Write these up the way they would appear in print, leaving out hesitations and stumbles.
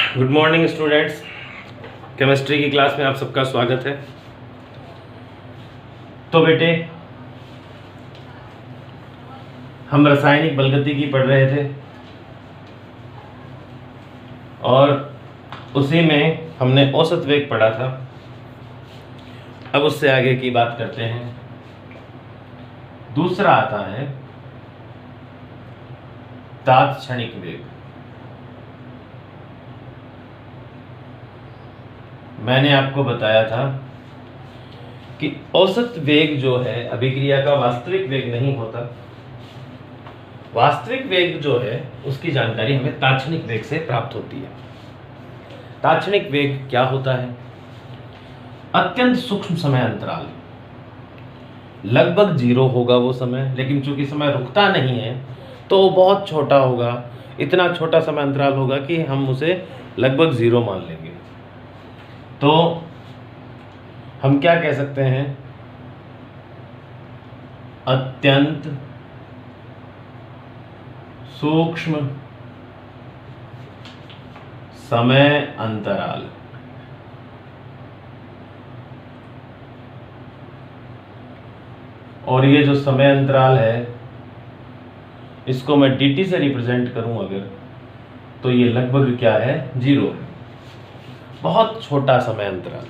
Good morning students. Chemistry की class में आप सबका स्वागत है। तो बेटे, हम रासायनिक बलगतिकी पढ़ रहे थे और उसी में हमने औसत वेग पढ़ा था। अब उससे आगे की बात करते हैं। दूसरा आता है तात्क्षणिक वेग। मैंने आपको बताया था कि औसत वेग जो है अभिक्रिया का वास्तविक वेग नहीं होता। वास्तविक वेग जो है उसकी जानकारी हमें तात्क्षणिक वेग से प्राप्त होती है। तात्क्षणिक वेग क्या होता है? अत्यंत सूक्ष्म समय अंतराल, लगभग जीरो होगा वो समय, लेकिन चूंकि समय रुकता नहीं है तो वो बहुत छोटा होगा। इतना छोटा समय अंतराल होगा कि हम उसे लगभग जीरो मान लेंगे। तो हम क्या कह सकते हैं? अत्यंत सूक्ष्म समय अंतराल। और ये जो समय अंतराल है इसको मैं dt से रिप्रेजेंट करूं अगर, तो ये लगभग क्या है? जीरो है। बहुत छोटा समय अंतराल।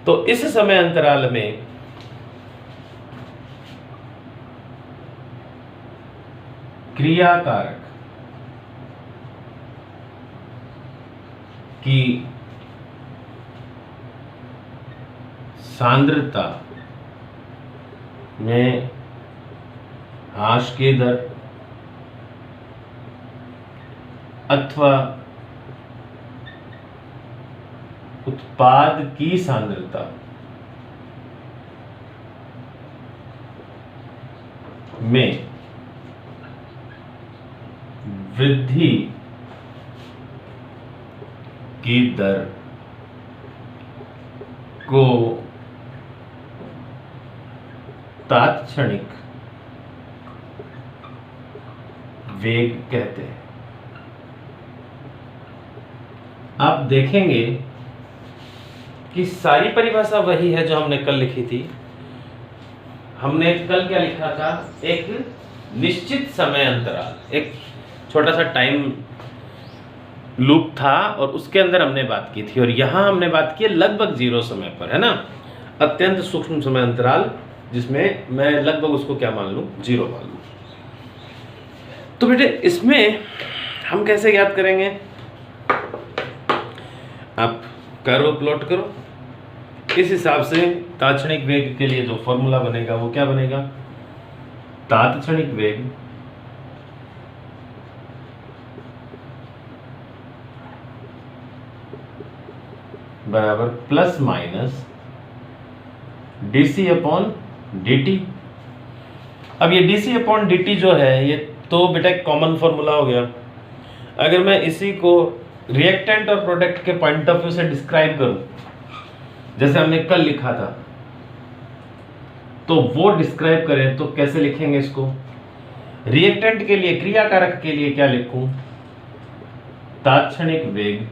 तो इस समय अंतराल में क्रियाकारक की सांद्रता में ह्रास की दर अथवा उत्पाद की सांद्रता में वृद्धि की दर को तात्क्षणिक वेग कहते हैं। आप देखेंगे कि सारी परिभाषा वही है जो हमने कल लिखी थी। हमने कल क्या लिखा था? एक निश्चित समय अंतराल, एक छोटा सा टाइम लूप था और उसके अंदर हमने बात की थी। और यहां हमने बात की लगभग जीरो समय पर, है ना? अत्यंत सूक्ष्म समय अंतराल जिसमें मैं लगभग उसको क्या मान लूं? जीरो मान लूं। तो बेटे इसमें हम कैसे याद करेंगे? आप कर्व प्लॉट करो। इस हिसाब से तात्क्षणिक वेग के लिए जो फॉर्मूला बनेगा वो क्या बनेगा? तात्क्षणिक वेग बराबर plus minus dc upon dt। अब ये dc अपॉन dt जो है ये तो बेटा एक कॉमन फॉर्मूला हो गया। अगर मैं इसी को रिएक्टेंट और प्रोडक्ट के पॉइंट ऑफ व्यू से डिस्क्राइब करूं, जैसे हमने कल लिखा था, तो वो डिस्क्राइब करें तो कैसे लिखेंगे इसको? रिएक्टेंट के लिए, क्रियाकारक के लिए क्या लिखूं? तात्क्षणिक वेग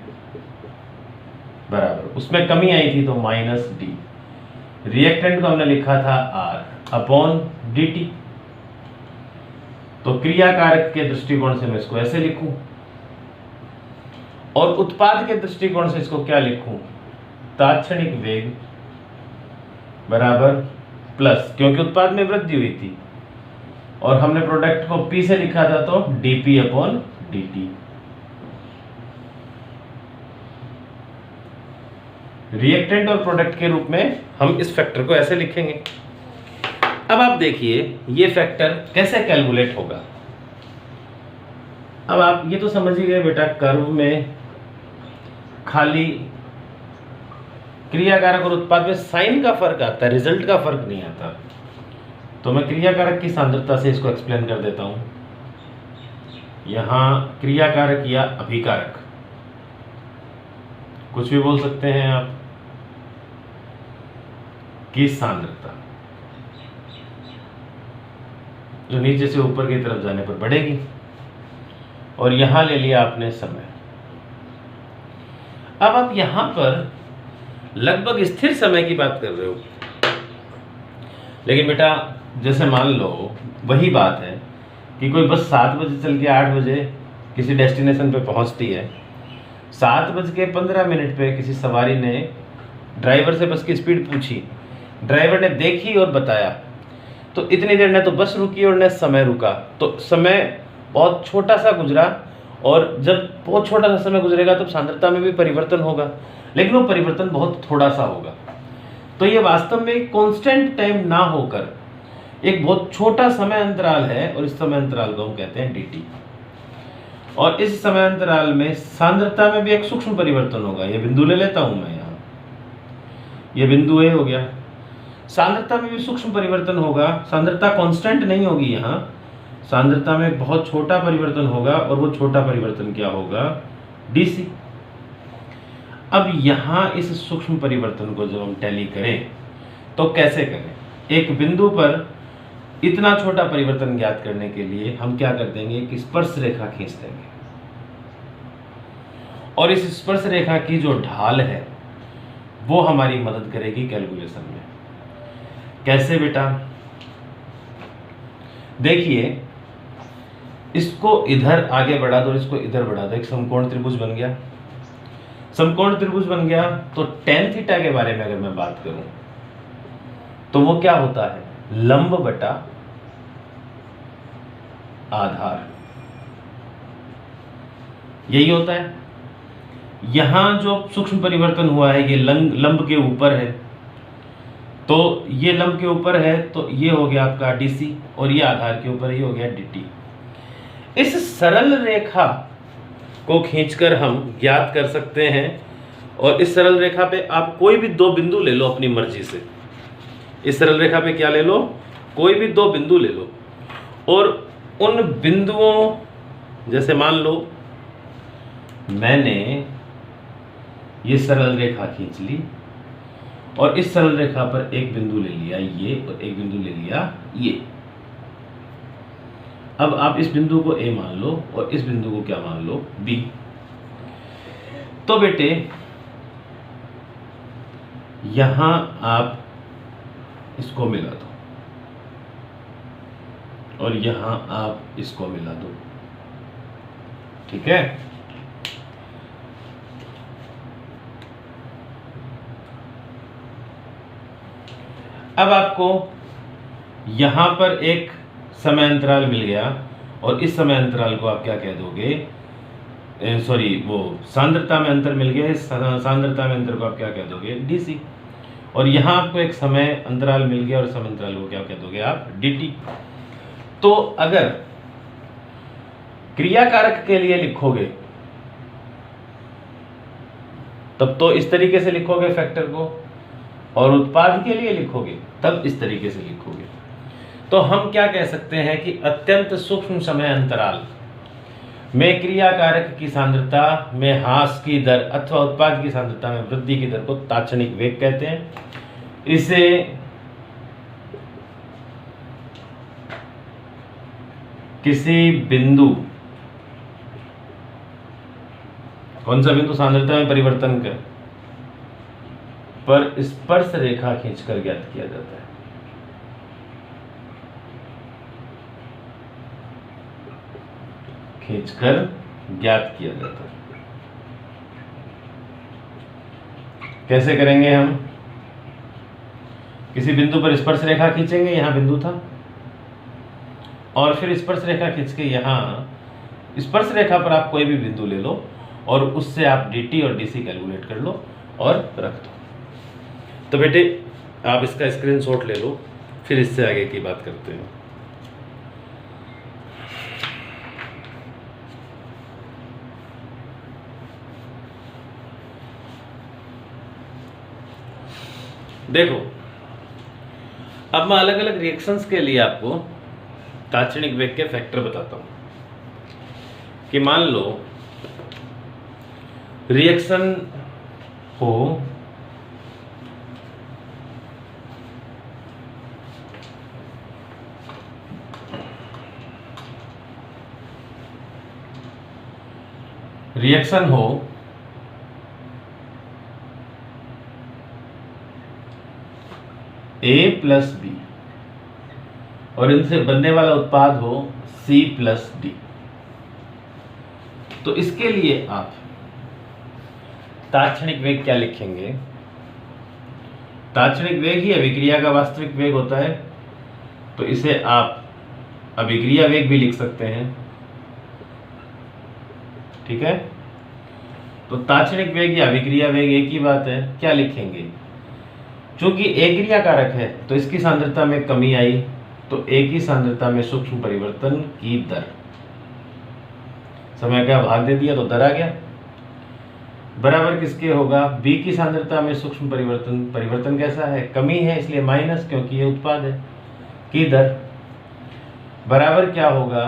बराबर, उसमें कमी आई थी तो माइनस डी। रिएक्टेंट को हमने लिखा था R अपॉन dt। तो क्रियाकारक के दृष्टिकोण से मैं इसको ऐसे लिखूं और उत्पाद के दृष्टिकोण से इसको क्या लिखूं? तात्क्षणिक वेग बराबर प्लस, क्योंकि उत्पाद में वृद्धि हुई थी और हमने प्रोडक्ट को P से लिखा था तो dP अपॉन dt। रिएक्टेंट और प्रोडक्ट के रूप में हम इस फैक्टर को ऐसे लिखेंगे। अब आप देखिए ये फैक्टर कैसे कैलकुलेट होगा। अब आप ये तो समझ ही गए बेटा, कर्व में खाली क्रियाकारक और उत्पाद में साइन का फर्क आता है, रिजल्ट का फर्क नहीं आता। तो मैं क्रियाकारक की सांद्रता से इसको एक्सप्लेन कर देता हूं। यहां क्रियाकारक या अभिकारक, कुछ भी बोल सकते हैं आप, की सांद्रता जो नीचे से ऊपर की तरफ जाने पर बढ़ेगी। और यहां ले लिया आपने समय, अब आप यहां पर लगभग स्थिर समय की बात कर रहे हो, लेकिन बेटा जैसे मान लो वही बात है कि कोई बस 7 बजे चल के 8 बजे किसी डेस्टिनेशन पे पहुंचती है, 7:15 पे किसी सवारी ने ड्राइवर से बस की स्पीड पूछी, ड्राइवर ने देखी और बताया, तो इतनी देर न तो बस रुकी और न समय रुका, तो समय बहुत छोटा सा गुजरा। और जब बहुत छोटा सा समय गुजरेगा तब सांद्रता में भी परिवर्तन होगा, लेकिन वो परिवर्तन बहुत थोड़ा सा होगा। तो ये वास्तव में एक कांस्टेंट टाइम ना होकर एक बहुत छोटा समय अंतराल है, और इस समय अंतराल को हम कहते हैं dt। और इस समय अंतराल में सांद्रता में भी एक सूक्ष्म परिवर्तन होगा। ये बिंदु ले लेता हूं मैं यहाँ, ये बिंदु A हो गया। सांद्रता में भी सूक्ष्म परिवर्तन होगा, सांद्रता कांस्टेंट नहीं होगी, यहाँ सांद्रता में एक बहुत छोटा परिवर्तन होगा, और वो छोटा परिवर्तन क्या होगा, dc। अब यहाँ इस सूक्ष्म परिवर्तन को जब हम टैली करें तो कैसे करें? एक बिंदु पर इतना छोटा परिवर्तन ज्ञात करने के लिए हम क्या कर देंगे कि स्पर्श रेखा खींच देंगे, और इस स्पर्श रेखा की जो ढाल है वो हमारी मदद करेगी कैलकुलेशन में। कैसे बेटा? देखिए, इसको इधर आगे बढ़ा दो, इसको इधर बढ़ा दो, एक समकोण त्रिभुज बन गया। समकोण त्रिभुज बन गया तो tan थीटा के बारे में अगर मैं बात करूं तो वो क्या होता है, लंब बटा आधार, यही होता है। यहां जो सूक्ष्म परिवर्तन हुआ है ये लंब के ऊपर है, तो ये लंब के ऊपर है तो ये हो गया आपका डीसी, और ये आधार के ऊपर ये हो गया dt। इस सरल रेखा को खींचकर हम ज्ञात कर सकते हैं, और इस सरल रेखा पे आप कोई भी 2 बिंदु ले लो अपनी मर्जी से। इस सरल रेखा पे क्या ले लो, कोई भी 2 बिंदु ले लो, और उन बिंदुओं, जैसे मान लो मैंने ये सरल रेखा खींच ली, और इस सरल रेखा पर एक बिंदु ले लिया ये, और एक बिंदु ले लिया ये। अब आप इस बिंदु को A मान लो, और इस बिंदु को क्या मान लो, B। तो बेटे यहां आप इसको मिला दो, और यहां आप इसको मिला दो, ठीक है। अब आपको यहां पर एक समय अंतराल मिल गया, और इस समय अंतराल को आप क्या कह दोगे, सॉरी वो सांद्रता में अंतर मिल गया, इस सांद्रता में अंतर को आप क्या कह दोगे, dc। और यहां आपको एक समय अंतराल मिल गया, और समय अंतराल को क्या कह दोगे आप, dt। तो अगर क्रियाकारक के लिए लिखोगे तब तो इस तरीके से लिखोगे फैक्टर को, और उत्पाद के लिए लिखोगे तब इस तरीके से लिखोगे। तो हम क्या कह सकते हैं कि अत्यंत सूक्ष्म समय अंतराल में क्रियाकारक की सांद्रता में ह्रास की दर अथवा उत्पाद की सांद्रता में वृद्धि की दर को तात्क्षणिक वेग कहते हैं। इसे किसी बिंदु, कौन सा बिंदु, सांद्रता में परिवर्तन कर पर स्पर्श रेखा खींचकर ज्ञात किया जाता है। खींचकर ज्ञात किया जाता है। कैसे करेंगे हम? किसी बिंदु पर स्पर्श रेखा खींचेंगे, यहां बिंदु था, और फिर स्पर्श रेखा खींच के यहां स्पर्श रेखा पर आप कोई भी बिंदु ले लो, और उससे आप dt और dc कैलकुलेट कर लो और रख दो। तो बेटे आप इसका स्क्रीनशॉट ले लो, फिर इससे आगे की बात करते हैं। देखो, अब मैं अलग अलग रिएक्शंस के लिए आपको तात्क्षणिक वेग के फैक्टर बताता हूं। कि मान लो रिएक्शन हो ए प्लस बी और इनसे बनने वाला उत्पाद हो सी प्लस डी। तो इसके लिए आप तात्क्षणिक वेग क्या लिखेंगे? तात्क्षणिक वेग ही अभिक्रिया का वास्तविक वेग होता है, तो इसे आप अभिक्रिया वेग भी लिख सकते हैं। ठीक है, तो तात्क्षणिक वेग या अभिक्रिया वेग एक ही बात है। क्या लिखेंगे? चूंकि एक क्रिया कारक है तो इसकी सांद्रता में कमी आई, तो एक ही सांद्रता में सूक्ष्म परिवर्तन की दर, समय का भाग दे दिया तो दर आ गया, बराबर किसके होगा? बी की सांद्रता में सूक्ष्म परिवर्तन, परिवर्तन कैसा है? कमी है, इसलिए माइनस, क्योंकि ये उत्पाद है, की दर, बराबर क्या होगा?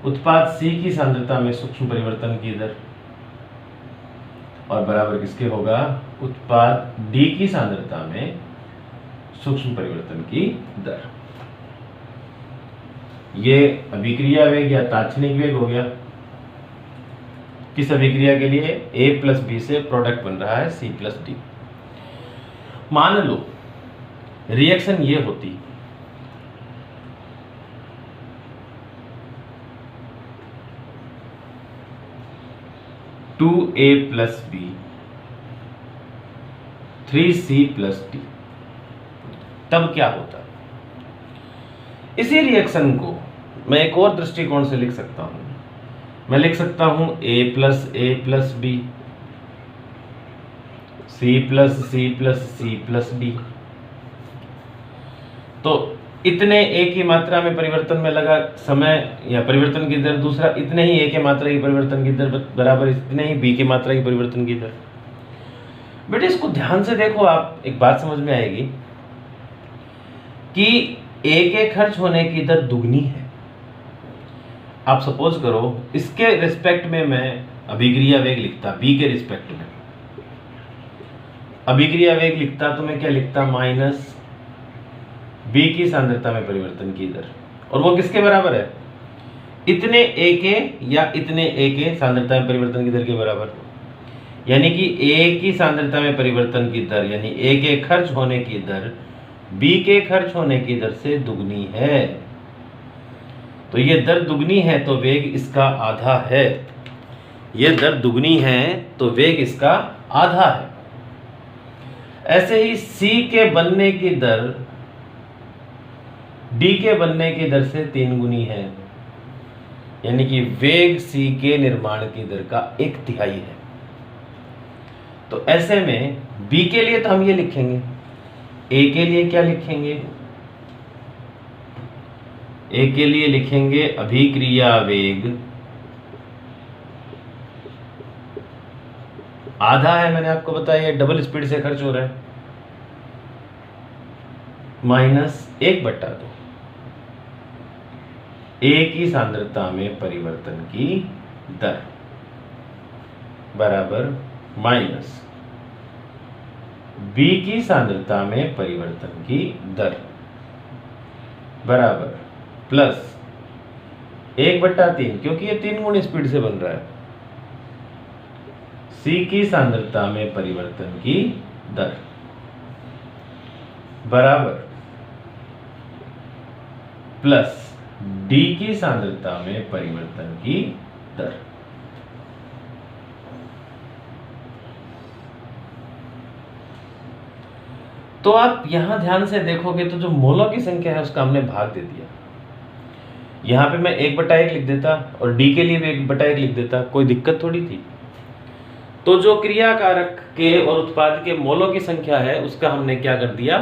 उत्पाद सी की सांद्रता में सूक्ष्म परिवर्तन की दर, और बराबर किसके होगा? उत्पाद डी की सांद्रता में सूक्ष्म परिवर्तन की दर। ये अभिक्रिया वेग या तात्क्षणिक वेग हो गया। किस अभिक्रिया के लिए? ए प्लस बी से प्रोडक्ट बन रहा है सी प्लस डी। मान लो रिएक्शन ये होती, two A plus B 3C plus D, तब क्या होता? इसी रिएक्शन को मैं एक और दृष्टिकोण से लिख सकता हूं। मैं लिख सकता हूं a plus B C plus C plus D. तो इतने ए की मात्रा में परिवर्तन में लगा समय या परिवर्तन की दर, दूसरा इतने ही ए की मात्रा की परिवर्तन की दर बराबर इतने ही बी की मात्रा की परिवर्तन की दर। बेटे इसको ध्यान से देखो, आप एक बात समझ में आएगी कि ए के खर्च होने की दर दुगनी है। आप सपोज करो इसके रिस्पेक्ट में मैं अभिक्रिया वेग लिखता, बी के रिस्पेक्ट में अभिक्रिया वेग लिखता, तो मैं क्या लिखता? माइनस बी की सांद्रता में परिवर्तन की दर, और वो किसके बराबर है? इतने ए के या इतने ए के सांद्रता में परिवर्तन की दर के बराबर। यानी कि ए की सांद्रता में परिवर्तन की दर यानी ए के खर्च होने की दर बी के खर्च होने की दर से दुगनी है। तो ये दर दुगनी है तो वेग इसका आधा है। ये दर दुगनी है तो वेग इसका आधा है। ऐसे ही सी के बनने की दर डी के बनने की दर से 3 गुनी है, यानी कि वेग सी के निर्माण की दर का 1/3 है। तो ऐसे में बी के लिए तो हम ये लिखेंगे, ए के लिए क्या लिखेंगे? ए के लिए लिखेंगे अभिक्रिया वेग आधा है, मैंने आपको बताया डबल स्पीड से खर्च हो रहा है, माइनस 1/2 ए की सांद्रता में परिवर्तन की दर बराबर माइनस बी की सांद्रता में परिवर्तन की दर बराबर प्लस 1/3, क्योंकि ये 3 गुण स्पीड से बन रहा है, सी की सांद्रता में परिवर्तन की दर बराबर प्लस डी की सांद्रता में परिवर्तन की दर। तो आप यहां ध्यान से देखोगे तो जो मोलों की संख्या है उसका हमने भाग दे दिया। यहां पे मैं 1/1 लिख देता और डी के लिए भी 1/1 लिख देता, कोई दिक्कत थोड़ी थी। तो जो क्रियाकारक के और उत्पाद के मोलों की संख्या है उसका हमने क्या कर दिया?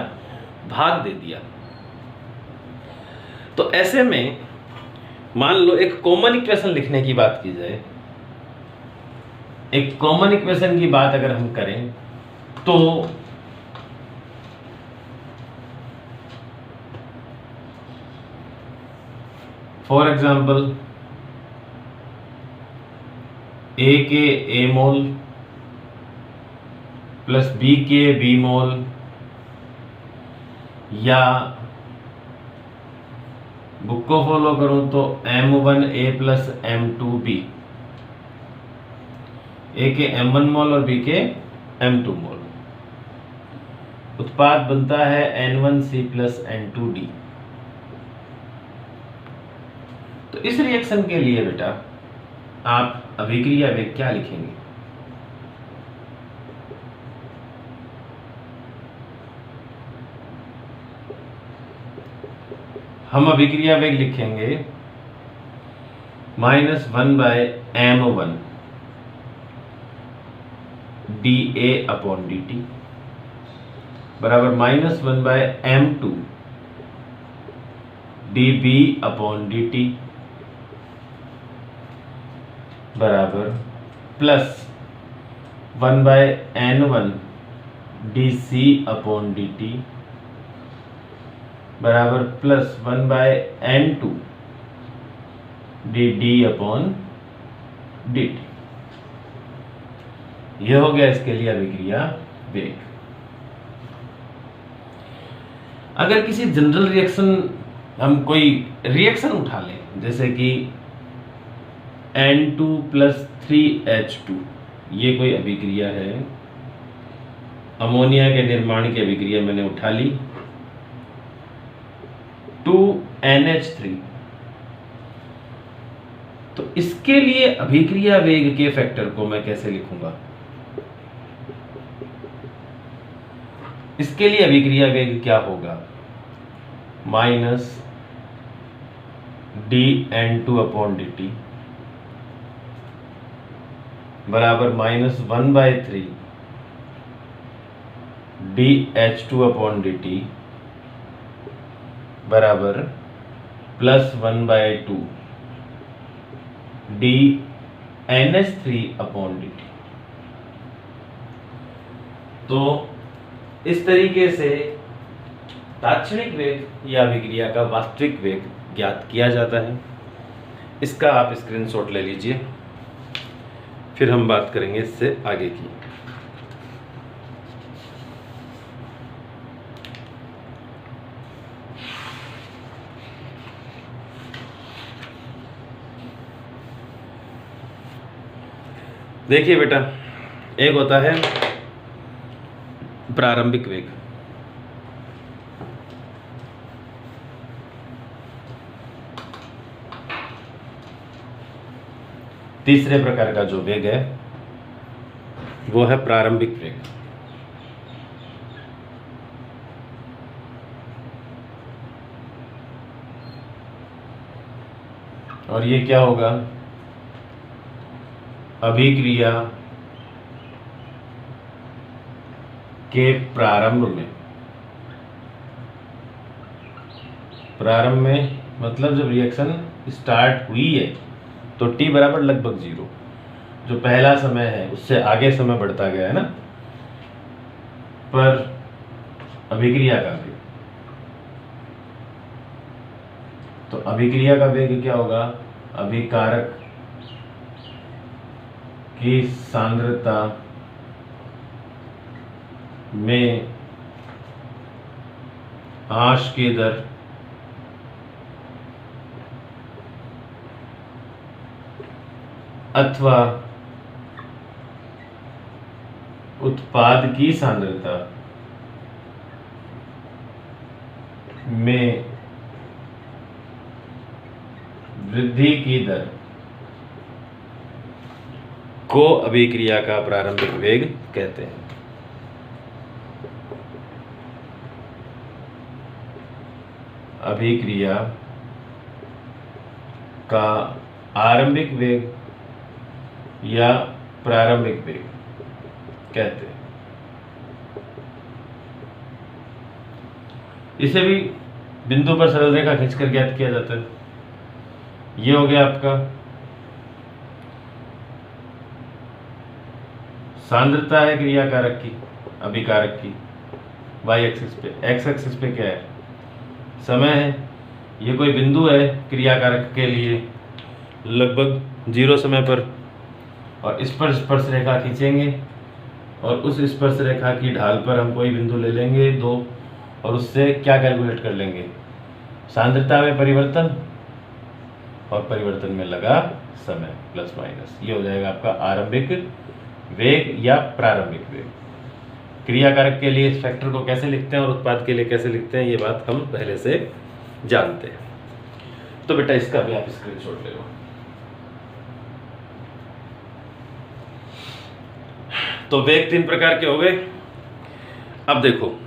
भाग दे दिया। तो ऐसे में मान लो एक कॉमन इक्वेशन लिखने की बात की जाए, एक कॉमन इक्वेशन की बात अगर हम करें तो फॉर एग्जाम्पल ए के ए मोल प्लस बी के बी मोल, या बुक को फॉलो करूं तो M1A प्लस M2B, ए के M1 मोल और बी के M2 मोल। उत्पाद बनता है N1C प्लस N2D। तो इस रिएक्शन के लिए बेटा आप अभिक्रिया वेग क्या लिखेंगे? हम अभिक्रिया वेग लिखेंगे -1/m1 dA/dt बराबर -1/m2 dB/dt बराबर प्लस 1/n1 dC/dt बराबर प्लस 1/n2 dd/dt। यह हो गया इसके लिए अभिक्रिया वेग। अगर किसी जनरल रिएक्शन हम कोई रिएक्शन उठा लें, जैसे कि N2 प्लस 3H2, ये कोई अभिक्रिया है, अमोनिया के निर्माण की अभिक्रिया मैंने उठा ली। 2NH3, तो इसके लिए अभिक्रिया वेग के फैक्टर को मैं कैसे लिखूंगा? इसके लिए अभिक्रिया वेग क्या होगा? -dN2/dt बराबर -1/3 dH2/dt बराबर प्लस 1/2 dNH3/dt। तो इस तरीके से तात्क्षणिक वेग या अभिक्रिया का वास्तविक वेग ज्ञात किया जाता है। इसका आप स्क्रीनशॉट ले लीजिए, फिर हम बात करेंगे इससे आगे की। देखिए बेटा, एक होता है प्रारंभिक वेग, तीसरे प्रकार का जो वेग है वो है प्रारंभिक वेग। और ये क्या होगा? अभिक्रिया के प्रारंभ में मतलब जब रिएक्शन स्टार्ट हुई है तो t बराबर लगभग 0, जो पहला समय है उससे आगे समय बढ़ता गया है ना, पर अभिक्रिया का वेग, तो अभिक्रिया का वेग क्या होगा? अभिकारक की सांद्रता में ह्रास की दर अथवा उत्पाद की सांद्रता में वृद्धि की दर को अभिक्रिया का प्रारंभिक वेग कहते हैं। अभिक्रिया का आरंभिक वेग या प्रारंभिक वेग कहते हैं। इसे भी बिंदु पर सरल रेखा खींचकर ज्ञात किया जाता है। ये हो गया आपका सांद्रता है क्रियाकारक की, अभिकारक की, वाई एक्सिस पे। एक्स एक्सिस पे क्या है? समय है। ये कोई बिंदु है क्रियाकारक के लिए लगभग 0 समय पर, और इस पर स्पर्श रेखा खींचेंगे और उस स्पर्श रेखा की ढाल पर हम कोई बिंदु ले लेंगे 2, और उससे क्या कैलकुलेट कर लेंगे? सांद्रता में परिवर्तन और परिवर्तन में लगा समय प्लस माइनस। ये हो जाएगा आपका आरंभिक वेग या प्रारंभिक वेग। क्रिया कारक के लिए इस फैक्टर को कैसे लिखते हैं और उत्पाद के लिए कैसे लिखते हैं, ये बात हम पहले से जानते हैं। तो बेटा इसका भी आप स्क्रीनशॉट ले लो। तो वेग 3 प्रकार के हो गए। अब देखो,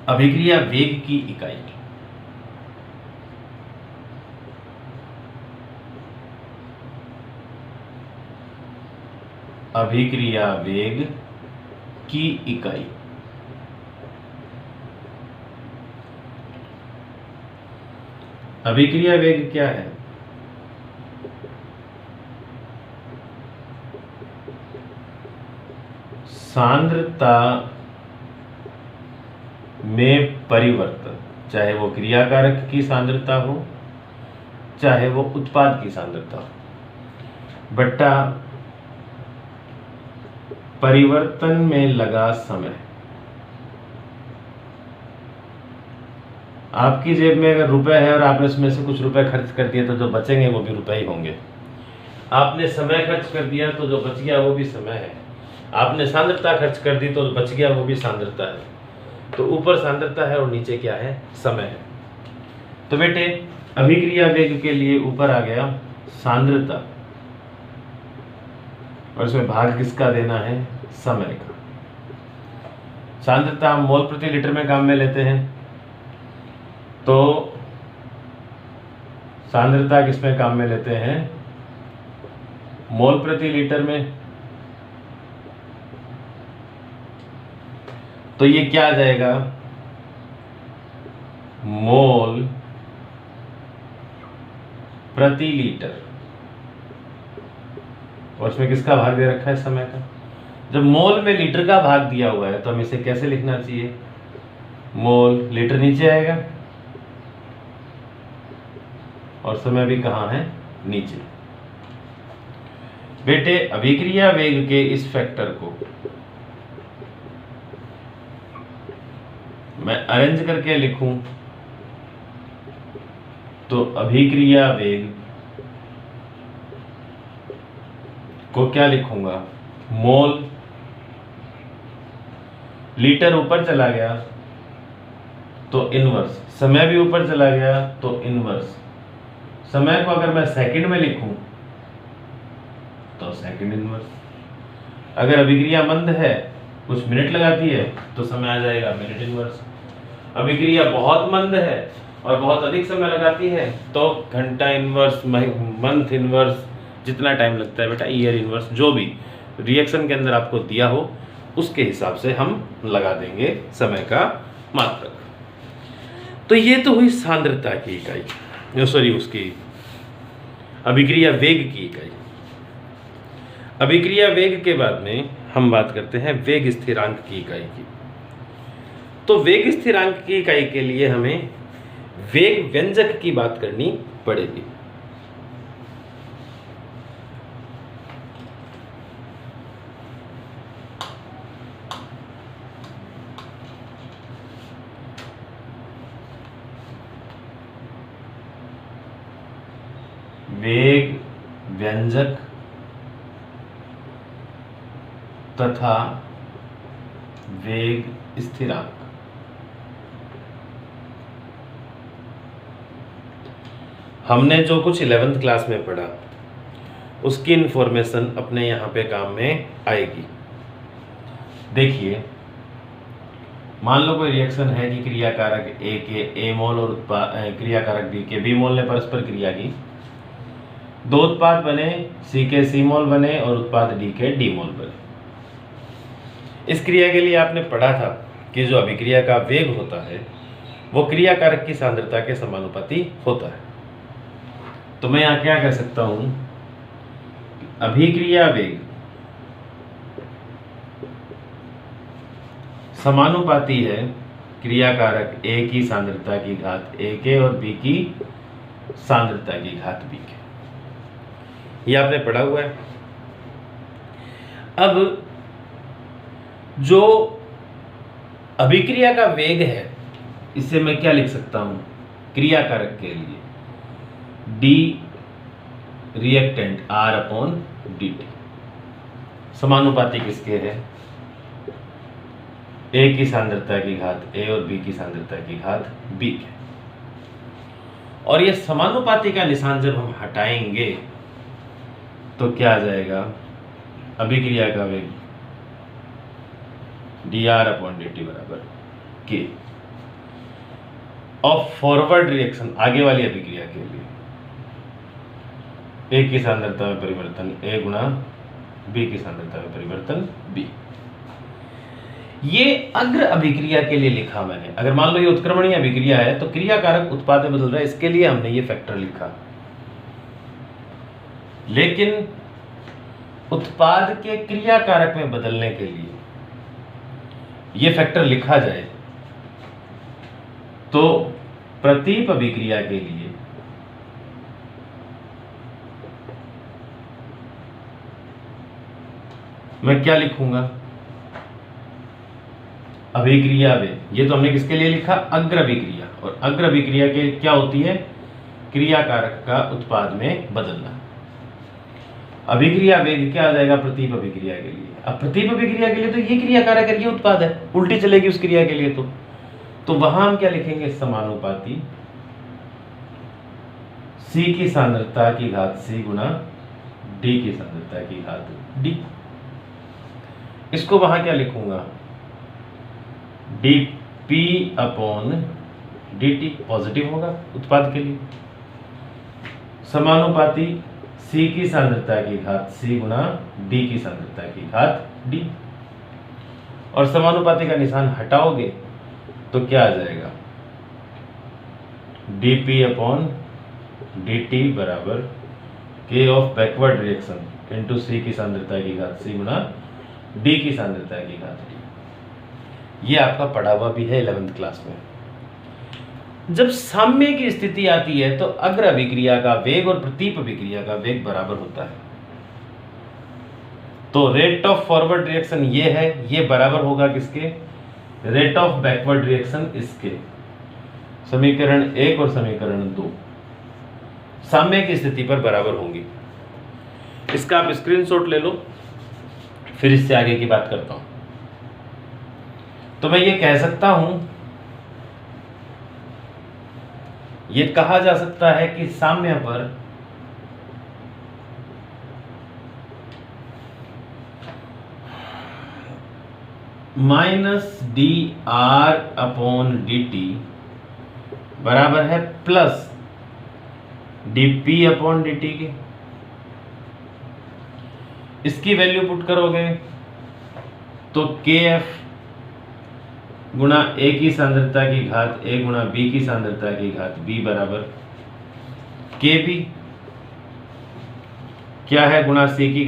अभिक्रिया वेग की इकाई, अभिक्रिया वेग की इकाई। अभिक्रिया वेग क्या है? सांद्रता में परिवर्तन, चाहे वो क्रिया कारक की सांद्रता हो चाहे वो उत्पाद की सांद्रता हो, बट्टा परिवर्तन में लगा समय। आपकी जेब में अगर रुपए है और आपने उसमें से कुछ रुपए खर्च कर दिए तो जो बचेंगे वो भी रुपए ही होंगे। आपने समय खर्च कर दिया तो जो बच गया वो भी समय है। आपने सांद्रता खर्च कर दी तो बच गया वो भी सांद्रता है। तो ऊपर सांद्रता है और नीचे क्या है? समय है। तो बेटे अभिक्रिया वेग के लिए ऊपर आ गया सांद्रता और इसमें भाग किसका देना है? समय का। सांद्रता हम मोल प्रति लीटर में काम में लेते हैं, तो सांद्रता किसमें काम में लेते हैं? मोल प्रति लीटर में। तो ये क्या आ जाएगा? मोल प्रति लीटर, और इसमें किसका भाग दे रखा है? समय का। जब मोल में लीटर का भाग दिया हुआ है तो हम इसे कैसे लिखना चाहिए? मोल, लीटर नीचे आएगा और समय भी कहाँ है? नीचे। बेटे अभिक्रिया वेग के इस फैक्टर को मैं अरेंज करके लिखूं तो अभिक्रिया वेग को क्या लिखूंगा? मोल, लीटर ऊपर चला गया तो इनवर्स, समय भी ऊपर चला गया तो इनवर्स। समय को अगर मैं सेकंड में लिखूं तो सेकंड इनवर्स। अगर अभिक्रिया मंद है, कुछ मिनट लगाती है, तो समय आ जाएगा मिनट इनवर्स। अभिक्रिया बहुत मंद है और बहुत अधिक समय लगाती है तो घंटा इनवर्स, मंथ इनवर्स, जितना टाइम लगता है बेटा, ईयर इनवर्स, जो भी रिएक्शन के अंदर आपको दिया हो उसके हिसाब से हम लगा देंगे समय का मात्रक। तो ये तो हुई सांद्रता की इकाई, सॉरी उसकी अभिक्रिया वेग की इकाई। अभिक्रिया वेग के बाद में हम बात करते हैं वेग स्थिरांक की इकाई की। तो वेग स्थिरांक की इकाई के लिए हमें वेग व्यंजक की बात करनी पड़ेगी। वेग व्यंजक तथा वेग स्थिरांक। हमने जो कुछ 11th क्लास में पढ़ा उसकी इंफॉर्मेशन अपने यहाँ पे काम में आएगी। देखिए, मान लो कोई रिएक्शन है कि क्रिया कारक ए के ए मोल और क्रिया कारक बी के बी मोल ने परस्पर क्रिया की, दो उत्पाद बने, सी के सी मोल बने और उत्पाद डी के डी मोल बने। इस क्रिया के लिए आपने पढ़ा था कि जो अभिक्रिया का वेग होता है वो क्रिया कारक की सांद्रता के समानुपाती होता है। तो मैं यहाँ क्या कह सकता हूं? अभिक्रिया वेग समानुपाती है क्रिया कारक ए की सांद्रता की घात ए के और बी की सांद्रता की घात बी के। ये आपने पढ़ा हुआ है। अब जो अभिक्रिया का वेग है इसे मैं क्या लिख सकता हूं, क्रिया कारक के लिए d reactant R upon d t समानुपाती किसके है, ए की सांद्रता की घात ए और बी की सांद्रता की घात बी के। और ये समानुपाती का निशान जब हम हटाएंगे तो क्या आ जाएगा, अभिक्रिया का वेग D R upon d T बराबर के ऑफ फॉरवर्ड रिएक्शन, आगे वाली अभिक्रिया के लिए ए की सांद्रता में परिवर्तन ए गुणा बी की सांद्रता में परिवर्तन बी। ये अग्र अभिक्रिया के लिए लिखा मैंने। अगर मान लो ये उत्क्रमणीय अभिक्रिया है तो क्रिया कारक उत्पाद में बदल रहा है, इसके लिए हमने ये फैक्टर लिखा। लेकिन उत्पाद के क्रिया कारक में बदलने के लिए ये फैक्टर लिखा जाए तो प्रतीप अभिक्रिया के लिए मैं क्या लिखूंगा, अभिक्रिया वेग। ये तो हमने किसके लिए लिखा, अग्र अभिक्रिया। और अग्र अभिक्रिया के क्या होती है, क्रिया कारक का उत्पाद में बदलना। अभिक्रिया वेग क्या आ जाएगा, प्रतीप अभिक्रिया के लिए। अब प्रतीप अभिक्रिया के लिए तो ये क्रिया कारक है, ये उत्पाद है, उल्टी चलेगी उस क्रिया के लिए। तो वहां हम क्या लिखेंगे, समानुपाती C की सांद्रता की घात C गुना D की सांद्रता की घात D। इसको वहां क्या लिखूंगा, dP अपॉन dt, पॉजिटिव होगा उत्पाद के लिए। समानुपाती C की सांद्रता की घात C गुना D की सांद्रता की घात D। और समानुपाती का निशान हटाओगे तो क्या आ जाएगा, dP अपॉन dt बराबर K of backward reaction into C की सांद्रता की घात C गुना D की सांद्रता की घात D। ये आपका पढ़ा हुआ भी है 11th क्लास में। जब साम्य की स्थिति आती है तो अग्र अभिक्रिया का वेग और प्रतीप अभिक्रिया का वेग बराबर होता है। तो रेट ऑफ फॉरवर्ड रिएक्शन ये है, ये बराबर होगा किसके, रेट ऑफ बैकवर्ड रिएक्शन इसके। समीकरण 1 और समीकरण 2 साम्य की स्थिति पर बराबर होंगी। इसका आप स्क्रीनशॉट ले लो, फिर इससे आगे की बात करता हूं। तो मैं ये कह सकता हूं, ये कहा जा सकता है कि साम्य पर minus D R upon d T बराबर है plus D P upon d T के। इसकी वैल्यू पुट करोगे तो के एफ गुणा ए की सांद्रता की घात ए गुणा बी की सांद्रता की घात बी बराबर के बी क्या है, गुणा सी की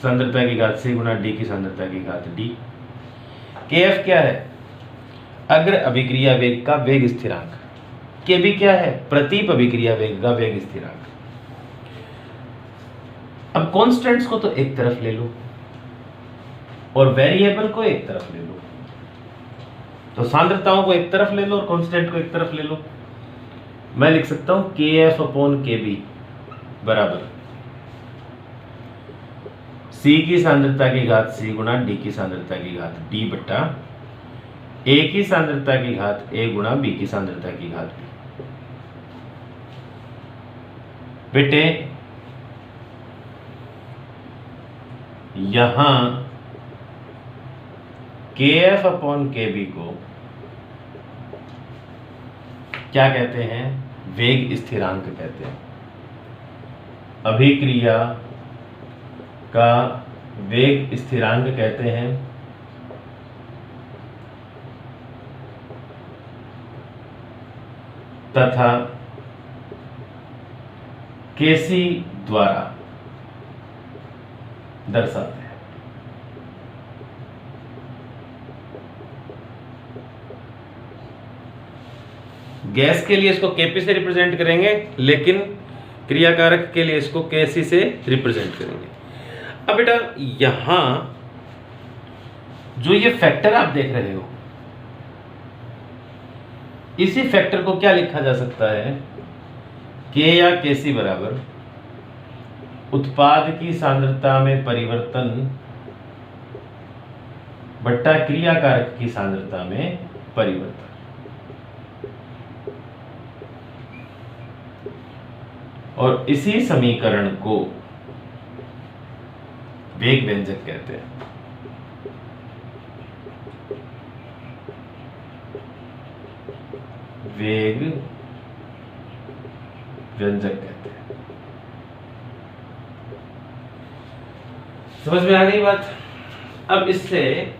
सांद्रता की घात सी गुणा डी की सांद्रता की घात डी। के एफ क्या है, अग्र अभिक्रिया वेग का वेग स्थिरांक। के बी क्या है, प्रतीप अभिक्रिया वेग का वेग स्थिरांक। अब कॉन्स्टेंट्स को तो एक तरफ ले लो और वेरिएबल को एक तरफ ले लो। तो सांद्रताओं को एक तरफ ले लो और कांस्टेंट को एक तरफ ले लो। मैं लिख सकता हूं के एफ अपॉन के बी बराबर सी की सांद्रता की घात सी गुणा डी की सांद्रता की घात डी बट्टा ए की सांद्रता की घात ए गुणा बी की सांद्रता की घात बी। बेटे यहां के एफ अपॉन के बी को क्या कहते हैं, वेग स्थिरांक कहते हैं। अभिक्रिया का वेग स्थिरांक कहते हैं। तथा केसी द्वारा दर्शाते हैं। गैस के लिए इसको केपी से रिप्रेजेंट करेंगे, लेकिन क्रियाकारक के लिए इसको केसी से रिप्रेजेंट करेंगे। अब बेटा यहां जो ये फैक्टर आप देख रहे हो, इसी फैक्टर को क्या लिखा जा सकता है, के या केसी बराबर उत्पाद की सांद्रता में परिवर्तन बट्टा क्रिया कारक की सांद्रता में परिवर्तन। और इसी समीकरण को वेग व्यंजक कहते हैं। वेग व्यंजक कहते हैं। समझ में आ गई बात। अब इससे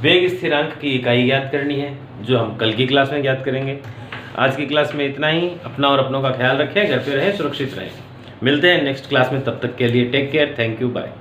वेग स्थिरांक की इकाई ज्ञात करनी है, जो हम कल की क्लास में ज्ञात करेंगे। आज की क्लास में इतना ही। अपना और अपनों का ख्याल रखें, घर पे रहें, सुरक्षित रहें। मिलते हैं नेक्स्ट क्लास में, तब तक के लिए take care, thank you, bye.